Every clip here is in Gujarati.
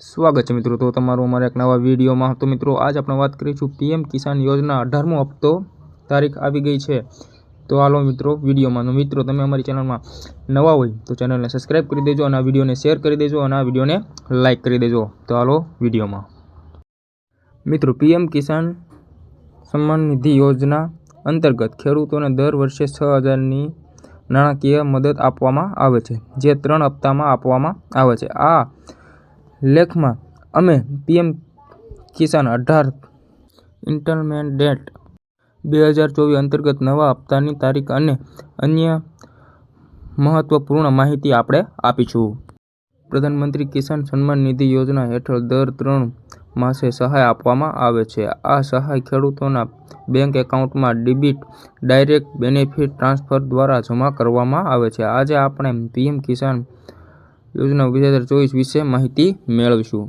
સ્વાગત છે મિત્રો, તો તમારું અમારા એક નવા વિડીયોમાં। તો મિત્રો આજ આપણે વાત કરીશું પીએમ કિસાન યોજના 18મો હપ્તો તારીખ આવી ગઈ છે। તો હાલો મિત્રો વિડીયોમાં। મિત્રો તમે અમારી ચેનલમાં નવા હોય તો ચેનલને સબસ્ક્રાઈબ કરી દેજો અને આ વિડીયોને શેર કરી દેજો અને આ વિડીયોને લાઇક કરી દેજો। તો હાલો વિડીયોમાં। મિત્રો પીએમ કિસાન સન્માન નિધિ યોજના અંતર્ગત ખેડૂતોને દર વર્ષે 6,000ની નાણાકીય મદદ આપવામાં આવે છે, જે 3 હપ્તામાં આપવામાં આવે છે। આ લેખમાં અમે પીએમ કિસાન 18 ઇન્સ્ટોલમેન્ટ ડેટ 2024 અંતર્ગત નવા હપ્તાની તારીખ અને અન્ય મહત્વપૂર્ણ માહિતી આપણે આપીશું। પ્રધાનમંત્રી કિસાન સન્માન નિધિ યોજના હેઠળ દર 3 માસે સહાય આપવામાં આવે છે। આ સહાય ખેડૂતોના બેંક એકાઉન્ટમાં ડિબિટ ડાયરેક્ટ બેનિફિટ ટ્રાન્સફર દ્વારા જમા કરવામાં આવે છે। આજે આપણે પીએમ કિસાન યોજના 2024 વિશે માહિતી મેળવીશું।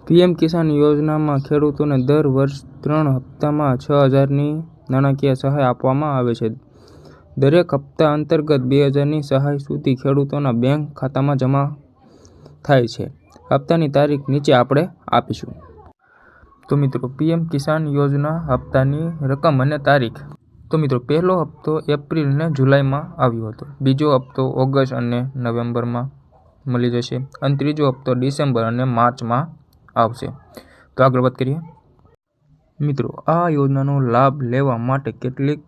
પીએમ કિસાન યોજનામાં ખેડૂતોને દર વર્ષ 3 હપ્તામાં 6,000ની નાણાકીય સહાય આપવામાં આવે છે। દરેક હપ્તા અંતર્ગત 2,000ની સહાય સુધી ખેડૂતોના બેંક ખાતામાં જમા થાય છે। હપ્તાની તારીખ નીચે આપણે આપીશું। તો મિત્રો પીએમ કિસાન યોજના હપ્તાની રકમ અને તારીખ। તો મિત્રો પહેલો હપ્તો એપ્રિલ અને જુલાઈમાં આવ્યો હતો, બીજો હપ્તો ઓગસ્ટ અને નવેમ્બરમાં મળી જશે અને ત્રીજો હપ્તો ડિસેમ્બર અને માર્ચમાં આવશે। તો આગળ વાત કરીએ। મિત્રો આ યોજનાનો લાભ લેવા માટે કેટલીક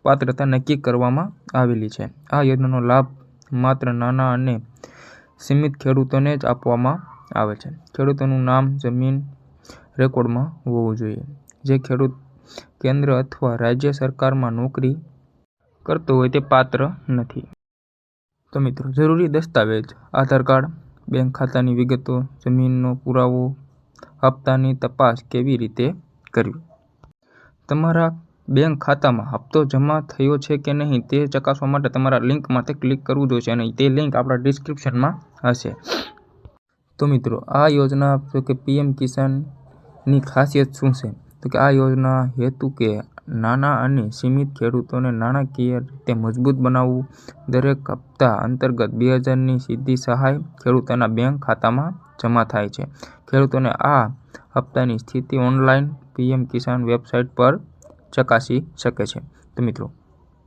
પાત્રતા નક્કી કરવામાં આવેલી છે। આ યોજનાનો લાભ માત્ર નાના અને સીમિત ખેડૂતોને જ આપવામાં આવે છે। ખેડૂતોનું નામ જમીન રેકોર્ડમાં હોવું જોઈએ। જે ખેડૂત કેન્દ્ર અથવા રાજ્ય સરકારમાં નોકરી કરતો હોય તે પાત્ર નથી। તો મિત્રો જરૂરી દસ્તાવેજ: આધાર કાર્ડ, બેંક ખાતાની વિગતો, જમીનનો પુરાવો। હપ્તાની તપાસ કેવી રીતે કરવી? તમારા બેંક ખાતામાં હપ્તો જમા થયો છે કે નહીં તે ચકાસવા માટે તમારા લિંક માટે ક્લિક કરવું જોઈશે અને તે લિંક આપણા ડિસ્ક્રિપ્શનમાં હશે। તો મિત્રો આ યોજના તો કે પીએમ કિસાનની ખાસિયત શું છે? તો કે આ યોજના હેતુ કે નાના અને સીમિત ખેડૂતોને નાણાકીય રીતે મજબૂત બનાવવું। દરેક હપ્તા અંતર્ગત 2,000ની સીધી સહાય ખેડૂતોના બેંક ખાતામાં જમા થાય છે। ખેડૂતોને આ હપ્તાની સ્થિતિ ઓનલાઈન પીએમ કિસાન વેબસાઇટ પર ચકાસી શકે છે। તો મિત્રો